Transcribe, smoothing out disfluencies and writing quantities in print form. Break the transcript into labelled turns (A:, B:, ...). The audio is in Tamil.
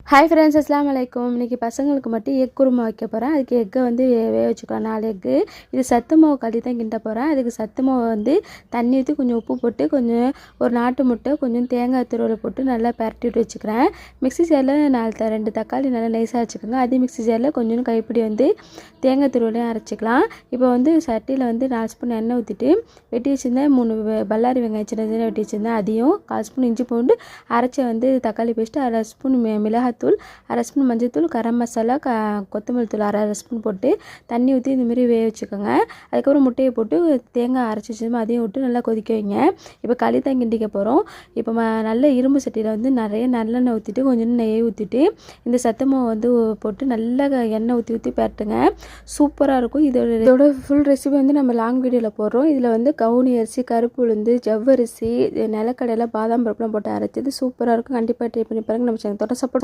A: ஹாய் ஃப்ரெண்ட்ஸ், அஸ்ஸலாமு அலைக்கும். இன்றைக்கி பசங்களுக்கு மட்டும் எக் குருமா வைக்க போகிறேன். அதுக்கு எக்கை வந்து வேக வச்சுக்கலாம். 4 எக்கு. இது சத்து மாவு களி தான் கிண்ட போகிறேன். அதுக்கு சத்து மாவு வந்து தண்ணி ஊற்றி கொஞ்சம் உப்பு போட்டு கொஞ்சம் ஒரு நாட்டு முட்டை கொஞ்சம் தேங்காய் துருவலை போட்டு நல்லா பரட்டி விட்டு வச்சுக்கிறேன். மிக்ஸி ஜாரில் 2 தக்காளி நல்லா நைஸாக வச்சுக்கோங்க. அதே மிக்ஸி ஜாரில் கொஞ்சம் கைப்பிடி வந்து தேங்காய் துருவலையும் அரைச்சிக்கலாம். இப்போ வந்து சட்டியில் வந்து 4 ஸ்பூன் எண்ணெய் ஊற்றிட்டு வெட்டி வச்சுருந்தேன் 3 பல்லாரி வெங்காயம் சின்ன சின்ன வெட்டி வச்சுருந்தேன். அதையும் 1/4 ஸ்பூன் இஞ்சி பூண்டு அரைச்சி வந்து தக்காளி பேஸ்ட்டு 1/2 ஸ்பூன் மிளகாத்தூள், 1/2 ஸ்பூன் மஞ்சள்தூள், கரம் மசாலா, கொத்தமல்லி தூள் 1/2 ஸ்பூன் போட்டு தண்ணி ஊற்றி இந்தமாரி வேக வச்சுக்கோங்க. அதுக்கப்புறம் முட்டையை போட்டு தேங்காய் அரைச்சி வச்சுருந்தோம் அதையும் விட்டு நல்லா கொதிக்க வைங்க. இப்போ களி தான் கிண்டிக்க போகிறோம். இப்போ நல்ல இரும்பு சட்டியில் வந்து நிறைய நல்லெண்ணெய் ஊற்றிட்டு கொஞ்சம் நெய் ஊற்றிட்டு இந்த சத்து மாவு வந்து போட்டு நல்லா எண்ணெய் ஊற்றி பரட்டுங்க. சூப்பராக இருக்கும். இதோட ஃபுல் ரெசிபி வந்து நம்ம லாங் வீடியோவில் போடுறோம். இதில் வந்து கவுனி அரிசி, கருப்பு உளுந்து, ஜவ்வரிசி, நிலக்கடலை, பாதாம் பருப்புலாம் போட்டு அரைச்சது சூப்பராக இருக்கும். கண்டிப்பாக ட்ரை பண்ணி பாருங்கள். நம்ம சேனல் சப்போர்ட்